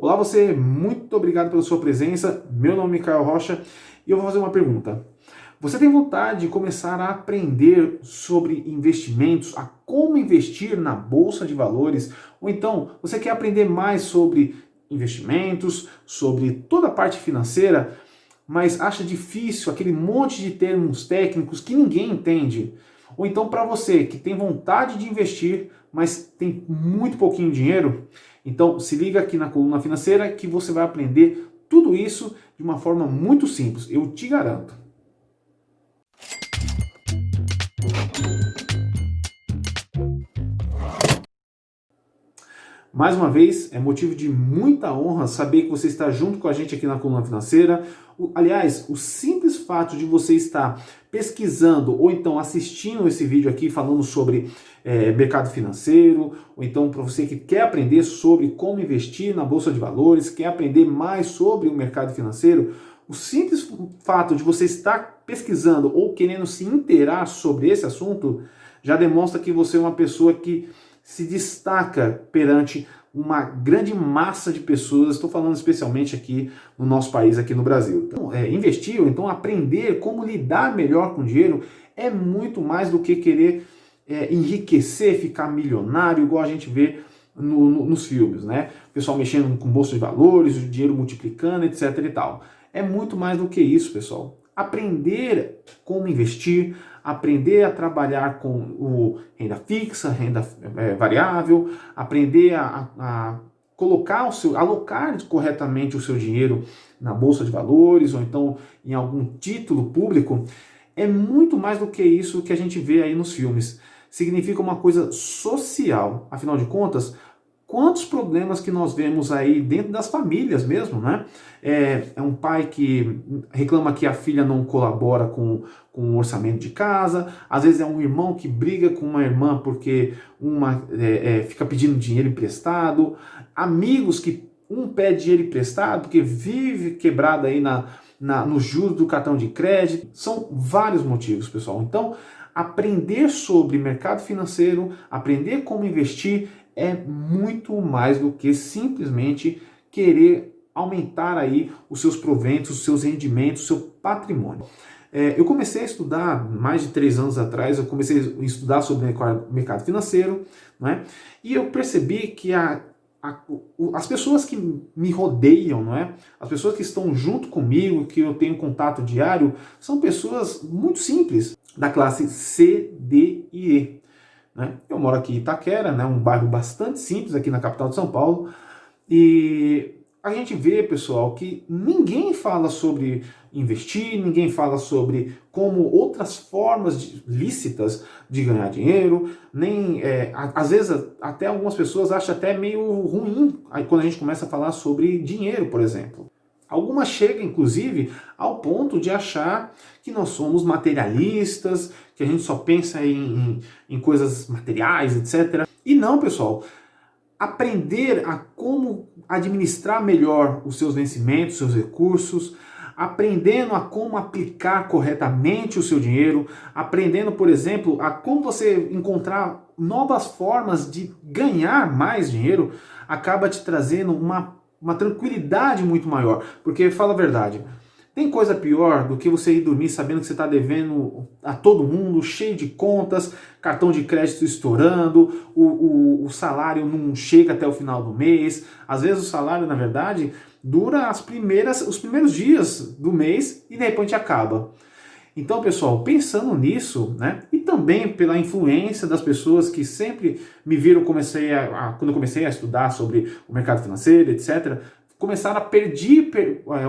Olá você, muito obrigado pela sua presença. Meu nome é Micael Rocha e eu vou fazer uma pergunta. Você tem vontade de começar a aprender sobre investimentos, a como investir na bolsa de valores? Ou então você quer aprender mais sobre investimentos, sobre toda a parte financeira, mas acha difícil aquele monte de termos técnicos que ninguém entende? Ou então para você que tem vontade de investir, mas tem muito pouquinho dinheiro? Então se liga aqui na coluna financeira que você vai aprender tudo isso de uma forma muito simples, eu te garanto. Mais uma vez, é motivo de muita honra saber que você está junto com a gente aqui na Coluna Financeira. Aliás, o simples fato de você estar pesquisando ou então assistindo esse vídeo aqui falando sobre mercado financeiro, ou então para você que quer aprender sobre como investir na Bolsa de Valores, quer aprender mais sobre o mercado financeiro, o simples fato de você estar pesquisando ou querendo se inteirar sobre esse assunto já demonstra que você é uma pessoa que se destaca perante uma grande massa de pessoas, estou falando especialmente aqui no nosso país, aqui no Brasil. Então, investir, ou então aprender como lidar melhor com o dinheiro, é muito mais do que querer enriquecer, ficar milionário, igual a gente vê nos filmes, né? O pessoal mexendo com bolsa de valores, o dinheiro multiplicando, etc e tal. É muito mais do que isso, pessoal. Aprender como investir, aprender a trabalhar com renda fixa, renda variável, aprender a colocar alocar corretamente o seu dinheiro na bolsa de valores ou então em algum título público, é muito mais do que isso que a gente vê aí nos filmes. Significa uma coisa social. Afinal de contas, quantos problemas que nós vemos aí dentro das famílias mesmo, né? É um pai que reclama que a filha não colabora com o orçamento de casa, às vezes é um irmão que briga com uma irmã porque uma fica pedindo dinheiro emprestado, amigos que um pede dinheiro emprestado porque vive quebrado aí nos juros do cartão de crédito. São vários motivos, pessoal. Então, aprender sobre mercado financeiro, aprender como investir, é muito mais do que simplesmente querer aumentar aí os seus proventos, os seus rendimentos, o seu patrimônio. Eu comecei a estudar, mais de 3 anos atrás, eu comecei a estudar sobre mercado financeiro, né? E eu percebi que as pessoas que me rodeiam, não é? As pessoas que estão junto comigo, que eu tenho contato diário, são pessoas muito simples, da classe C, D e E. Né? Eu moro aqui em Itaquera, né? Um bairro bastante simples aqui na capital de São Paulo, e a gente vê, pessoal, que ninguém fala sobre investir, ninguém fala sobre como outras formas lícitas de ganhar dinheiro, nem às vezes até algumas pessoas acham até meio ruim aí quando a gente começa a falar sobre dinheiro, por exemplo. Algumas chegam, inclusive, ao ponto de achar que nós somos materialistas, que a gente só pensa em coisas materiais, etc. E não, pessoal. Aprender a como administrar melhor os seus vencimentos, seus recursos, aprendendo a como aplicar corretamente o seu dinheiro, aprendendo, por exemplo, a como você encontrar novas formas de ganhar mais dinheiro, acaba te trazendo uma tranquilidade muito maior. Porque, fala a verdade, tem coisa pior do que você ir dormir sabendo que você está devendo a todo mundo, cheio de contas, cartão de crédito estourando, o salário não chega até o final do mês. Às vezes o salário, na verdade, dura os primeiros dias do mês e de repente acaba. Então, pessoal, pensando nisso, né, e também pela influência das pessoas que sempre me viram, quando eu comecei a estudar sobre o mercado financeiro, etc., começaram a pedir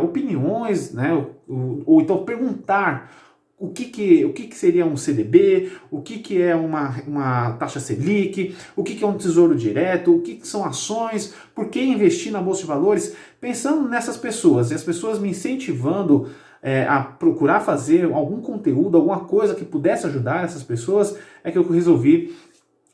opiniões, né, ou então perguntar o que seria um CDB, o que é uma taxa Selic, o que é um tesouro direto, o que são ações, por que investir na Bolsa de Valores, pensando nessas pessoas, e as pessoas me incentivando a procurar fazer algum conteúdo, alguma coisa que pudesse ajudar essas pessoas, é que eu resolvi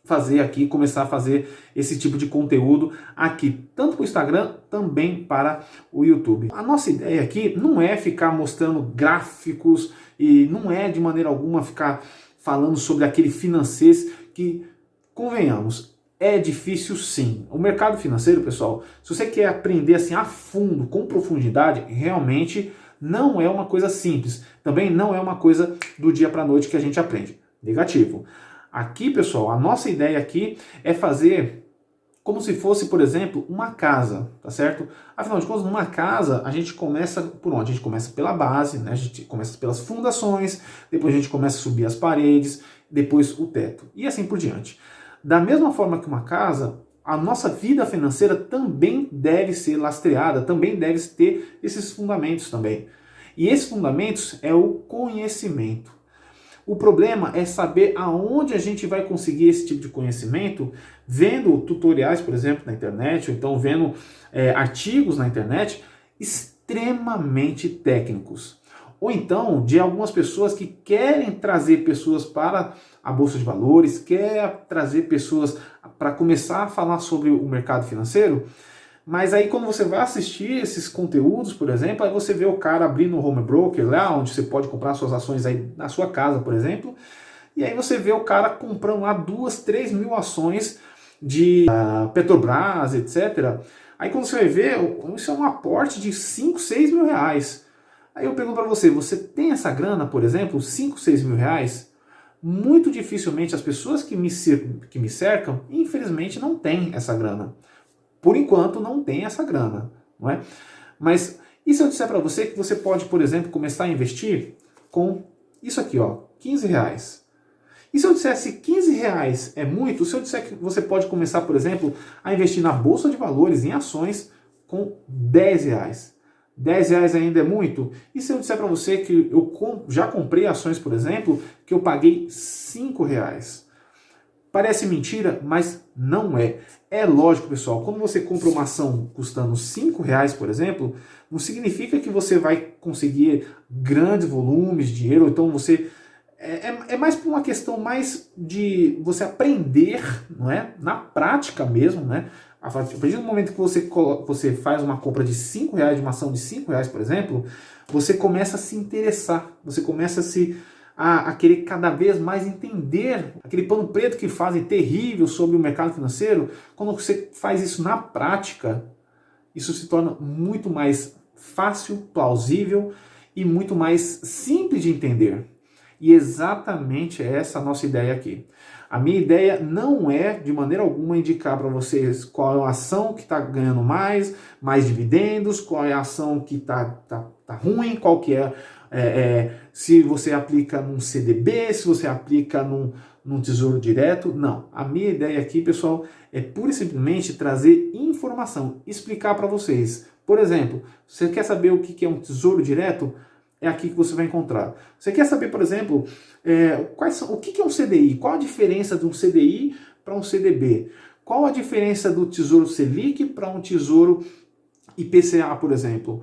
fazer aqui, começar a fazer esse tipo de conteúdo aqui, tanto para o Instagram, também para o YouTube. A nossa ideia aqui não é ficar mostrando gráficos e não é de maneira alguma ficar falando sobre aquele financês que, convenhamos, É difícil sim. O mercado financeiro, pessoal, se você quer aprender assim a fundo, com profundidade, realmente não é uma coisa simples. Também não é uma coisa do dia para a noite que a gente aprende. Negativo. Aqui, pessoal, a nossa ideia aqui é fazer como se fosse, por exemplo, uma casa, tá certo? Afinal de contas, numa casa, a gente começa por onde? A gente começa pela base, né? A gente começa pelas fundações, depois a gente começa a subir as paredes, depois o teto, e assim por diante. Da mesma forma que uma casa, a nossa vida financeira também deve ser lastreada, também deve ter esses fundamentos também. E esses fundamentos é o conhecimento. O problema é saber aonde a gente vai conseguir esse tipo de conhecimento, vendo tutoriais, por exemplo, na internet, ou então vendo artigos na internet extremamente técnicos. Ou então de algumas pessoas que querem trazer pessoas para a Bolsa de Valores, quer trazer pessoas para começar a falar sobre o mercado financeiro. Mas aí quando você vai assistir esses conteúdos, por exemplo, aí você vê o cara abrindo um home broker lá, onde você pode comprar suas ações aí na sua casa, por exemplo, e aí você vê o cara comprando lá 2, 3 mil ações de Petrobras, etc. Aí quando você vai ver, isso é um aporte de 5, 6 mil reais. Aí eu pergunto para você, você tem essa grana, por exemplo, 5, 6 mil reais? Muito dificilmente as pessoas que me cercam, infelizmente, não têm essa grana. Por enquanto não tem essa grana, não é? Mas e se eu disser para você que você pode, por exemplo, começar a investir com isso aqui, ó, 15 reais? E se eu dissesse 15 reais é muito, se eu disser que você pode começar, por exemplo, a investir na Bolsa de Valores, em ações, com 10 reais? 10 reais ainda é muito? E se eu disser para você que eu já comprei ações, por exemplo, que eu paguei 5 reais? Parece mentira, mas não é. É lógico, pessoal, quando você compra uma ação custando 5 reais, por exemplo, não significa que você vai conseguir grandes volumes de dinheiro, ou então você... É mais por uma questão mais de você aprender, não é? Na prática mesmo, né? A partir do momento que você faz uma compra de 5 reais, de uma ação de 5 reais, por exemplo, você começa a se interessar, você começa a querer cada vez mais entender aquele pano preto que fazem terrível sobre o mercado financeiro. Quando você faz isso na prática, isso se torna muito mais fácil, plausível e muito mais simples de entender. E exatamente essa a nossa ideia aqui. A minha ideia não é, de maneira alguma, indicar para vocês qual é a ação que está ganhando mais dividendos, qual é a ação que tá ruim, qual que se você aplica num CDB, se você aplica num tesouro direto. Não. A minha ideia aqui, pessoal, é pura e simplesmente trazer informação, explicar para vocês. Por exemplo, você quer saber o que é um tesouro direto? É aqui que você vai encontrar. Você quer saber, por exemplo, o que é um CDI? Qual a diferença de um CDI para um CDB? Qual a diferença do Tesouro Selic para um Tesouro IPCA, por exemplo?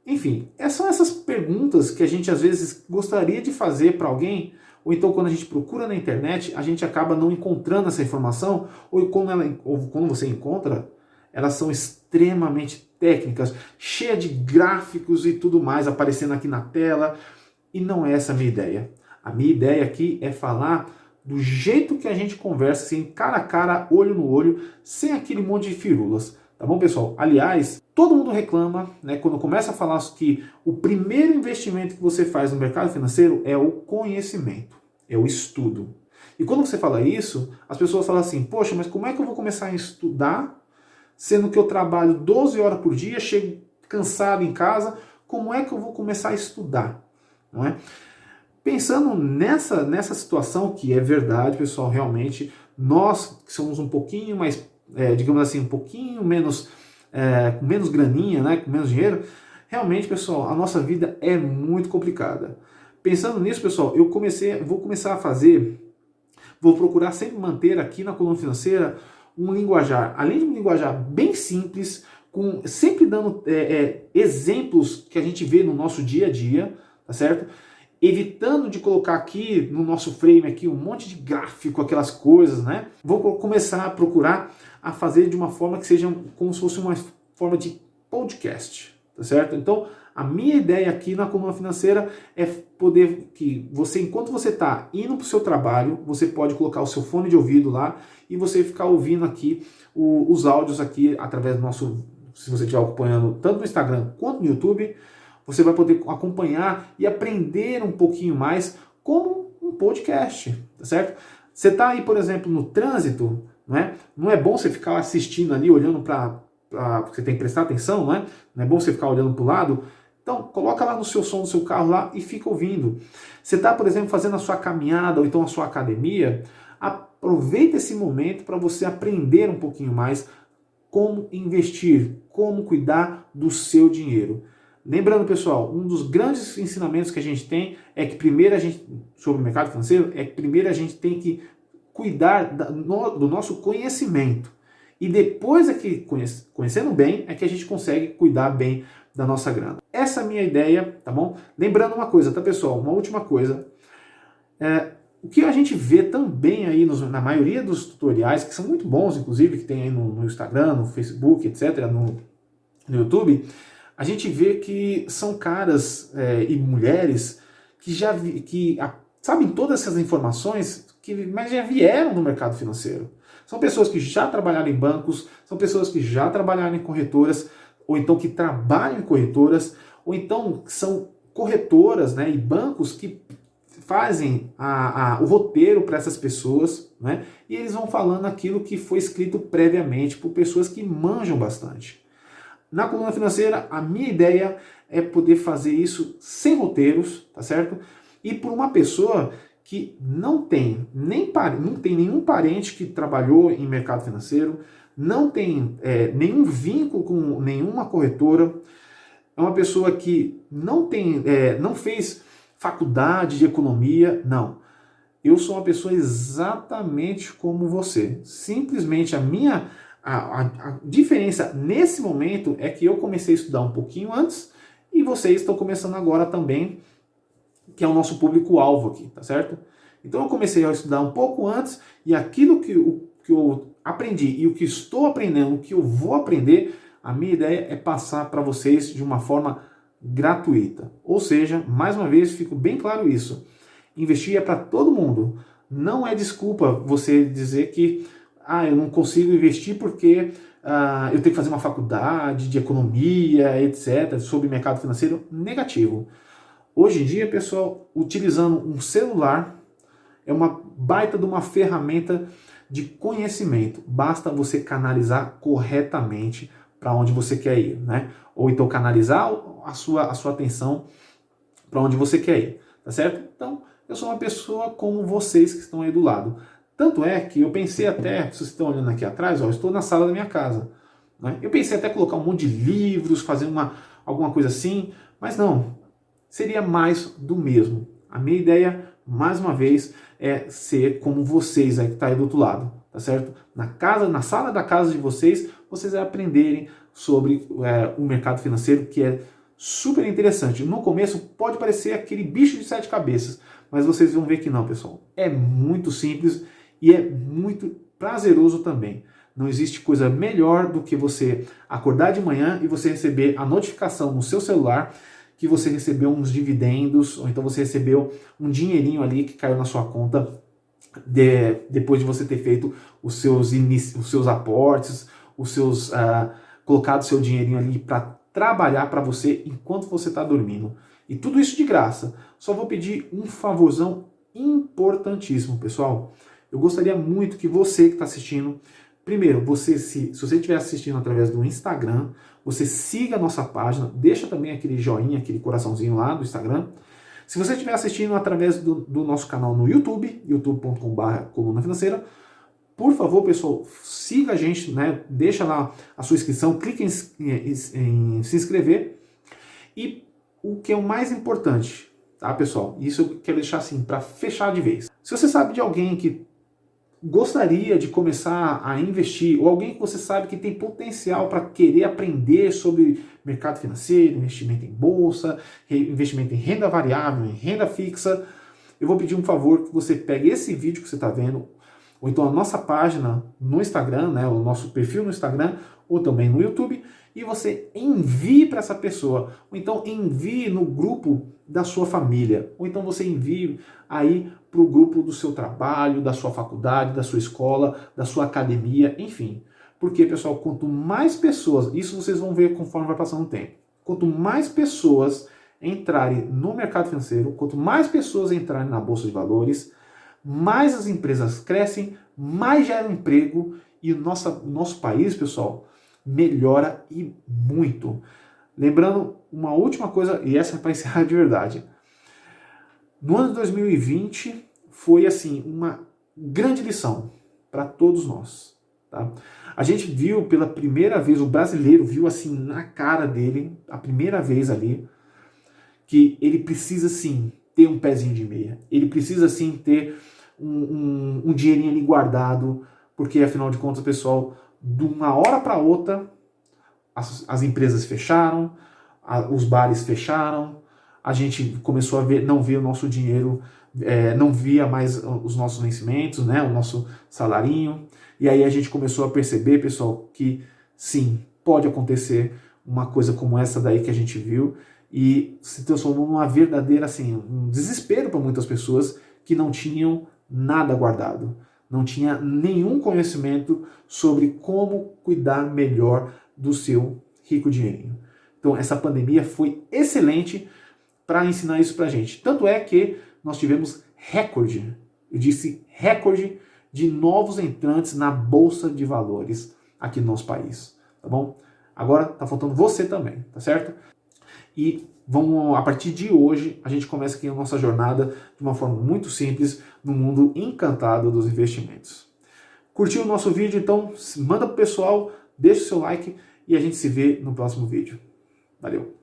Enfim, são essas perguntas que a gente às vezes gostaria de fazer para alguém, ou então quando a gente procura na internet, a gente acaba não encontrando essa informação, ou quando você encontra, elas são extremamente técnicas, cheias de gráficos e tudo mais aparecendo aqui na tela, e não é essa a minha ideia. A minha ideia aqui é falar do jeito que a gente conversa, assim, cara a cara, olho no olho, sem aquele monte de firulas. Tá bom, pessoal? Aliás, todo mundo reclama, né, quando começa a falar que o primeiro investimento que você faz no mercado financeiro é o conhecimento, é o estudo. E quando você fala isso, as pessoas falam assim, poxa, mas como é que eu vou começar a estudar, sendo que eu trabalho 12 horas por dia, chego cansado em casa, como é que eu vou começar a estudar? Não é? Pensando nessa situação, que é verdade, pessoal, realmente, nós que somos um pouquinho mais, digamos assim, um pouquinho menos, com menos graninha, né, com menos dinheiro, realmente, pessoal, a nossa vida é muito complicada. Pensando nisso, pessoal, vou procurar sempre manter aqui na Coluna Financeira um linguajar, além de um linguajar bem simples, sempre dando exemplos que a gente vê no nosso dia a dia, tá certo? Evitando de colocar aqui no nosso frame aqui um monte de gráfico, aquelas coisas, né? Vou começar a procurar a fazer de uma forma que seja como se fosse uma forma de podcast, tá certo? Então, a minha ideia aqui na Coluna Financeira é poder que você, enquanto você está indo para o seu trabalho, você pode colocar o seu fone de ouvido lá e você ficar ouvindo aqui os áudios aqui através do nosso, se você estiver acompanhando tanto no Instagram quanto no YouTube, você vai poder acompanhar e aprender um pouquinho mais como um podcast, tá certo? Você está aí, por exemplo, no trânsito, né? Não é bom você ficar assistindo ali, olhando porque você tem que prestar atenção, né? Não é bom você ficar olhando para o lado. Então, coloca lá no seu som do seu carro lá e fica ouvindo. Você está, por exemplo, fazendo a sua caminhada ou então a sua academia, aproveita esse momento para você aprender um pouquinho mais como investir, como cuidar do seu dinheiro. Lembrando, pessoal, um dos grandes ensinamentos que a gente tem é que primeiro sobre o mercado financeiro, é que primeiro a gente tem que cuidar do nosso conhecimento. E depois é que, conhecendo bem, é que a gente consegue cuidar bem da nossa grana. Essa é a minha ideia, tá bom? Lembrando uma coisa, tá, pessoal? Uma última coisa. O que a gente vê também aí na maioria dos tutoriais, que são muito bons, inclusive, que tem aí no Instagram, no Facebook, etc., no YouTube, a gente vê que são caras e mulheres que sabem todas essas informações, mas já vieram do mercado financeiro. São pessoas que já trabalharam em bancos, são pessoas que já trabalharam em corretoras, ou então que trabalham em corretoras, ou então são corretoras, né, e bancos que fazem o roteiro para essas pessoas, né, e eles vão falando aquilo que foi escrito previamente por pessoas que manjam bastante. Na Coluna Financeira, a minha ideia é poder fazer isso sem roteiros, tá certo? E por uma pessoa que não tem nenhum parente que trabalhou em mercado financeiro, não tem nenhum vínculo com nenhuma corretora, é uma pessoa que não fez faculdade de economia, não. Eu sou uma pessoa exatamente como você. Simplesmente a diferença nesse momento é que eu comecei a estudar um pouquinho antes e vocês estão começando agora também, que é o nosso público-alvo aqui, tá certo? Então eu comecei a estudar um pouco antes e aquilo que eu aprendi e o que estou aprendendo, o que eu vou aprender, a minha ideia é passar para vocês de uma forma gratuita. Ou seja, mais uma vez, fico bem claro isso. Investir é para todo mundo. Não é desculpa você dizer que eu não consigo investir porque eu tenho que fazer uma faculdade de economia, etc., sobre mercado financeiro. Negativo. Hoje em dia, pessoal, utilizando um celular é uma baita de uma ferramenta de conhecimento. Basta você canalizar corretamente para onde você quer ir, né? Ou então canalizar a sua atenção para onde você quer ir, tá certo? Então, eu sou uma pessoa como vocês que estão aí do lado. Tanto é que eu pensei até, se vocês estão olhando aqui atrás, eu estou na sala da minha casa, né? Eu pensei até colocar um monte de livros, fazer alguma coisa assim, mas não, seria mais do mesmo. A minha ideia, mais uma vez, é ser como vocês aí que está aí do outro lado, tá certo? Na sala da casa de vocês vão aprenderem sobre o mercado financeiro, que é super interessante. No começo pode parecer aquele bicho de 7 cabeças, mas vocês vão ver que não, pessoal. É muito simples e é muito prazeroso também. Não existe coisa melhor do que você acordar de manhã e você receber a notificação no seu celular que você recebeu uns dividendos, ou então você recebeu um dinheirinho ali que caiu na sua conta depois de você ter feito os seus aportes, colocado seu dinheirinho ali para trabalhar para você enquanto você está dormindo. E tudo isso de graça. Só vou pedir um favorzão importantíssimo, pessoal. Eu gostaria muito que você que está assistindo, primeiro, se você estiver assistindo através do Instagram, você siga a nossa página, deixa também aquele joinha, aquele coraçãozinho lá do Instagram. Se você estiver assistindo através do nosso canal no YouTube, youtube.com/coluna financeira, por favor, pessoal, siga a gente, né? Deixa lá a sua inscrição, clique em se inscrever. E o que é o mais importante, tá, pessoal? Isso eu quero deixar assim, para fechar de vez. Se você sabe de alguém que gostaria de começar a investir, ou alguém que você sabe que tem potencial para querer aprender sobre mercado financeiro, investimento em bolsa, investimento em renda variável, em renda fixa, eu vou pedir um favor que você pegue esse vídeo que você está vendo, ou então a nossa página no Instagram, né, o nosso perfil no Instagram, ou também no YouTube, e você envie para essa pessoa, ou então envie no grupo da sua família, ou então você envie aí para o grupo do seu trabalho, da sua faculdade, da sua escola, da sua academia, enfim. Porque, pessoal, quanto mais pessoas, isso vocês vão ver conforme vai passando o tempo, quanto mais pessoas entrarem no mercado financeiro, quanto mais pessoas entrarem na Bolsa de Valores, mais as empresas crescem, mais gera emprego e o nosso país, pessoal, melhora e muito. Lembrando uma última coisa, e essa é para encerrar de verdade. No ano de 2020 foi assim uma grande lição para todos nós. Tá? A gente viu pela primeira vez, o brasileiro viu assim na cara dele, a primeira vez ali, que ele precisa sim ter um pezinho de meia. Ele precisa sim ter um dinheirinho ali guardado, porque afinal de contas, pessoal, de uma hora para outra, as empresas fecharam, os bares fecharam, a gente começou a não ver o nosso dinheiro, não via mais os nossos vencimentos, né, o nosso salarinho, e aí a gente começou a perceber, pessoal, que sim, pode acontecer uma coisa como essa daí que a gente viu, e se transformou numa verdadeira, assim, um desespero para muitas pessoas que não tinham nada guardado, não tinha nenhum conhecimento sobre como cuidar melhor do seu rico dinheirinho. Então essa pandemia foi excelente para ensinar isso para a gente. Tanto é que nós tivemos recorde, eu disse recorde, de novos entrantes na Bolsa de Valores aqui no nosso país, tá bom? Agora tá faltando você também, tá certo? E a partir de hoje, a gente começa aqui a nossa jornada de uma forma muito simples no mundo encantado dos investimentos. Curtiu o nosso vídeo? Então manda pro pessoal, deixa o seu like e a gente se vê no próximo vídeo. Valeu!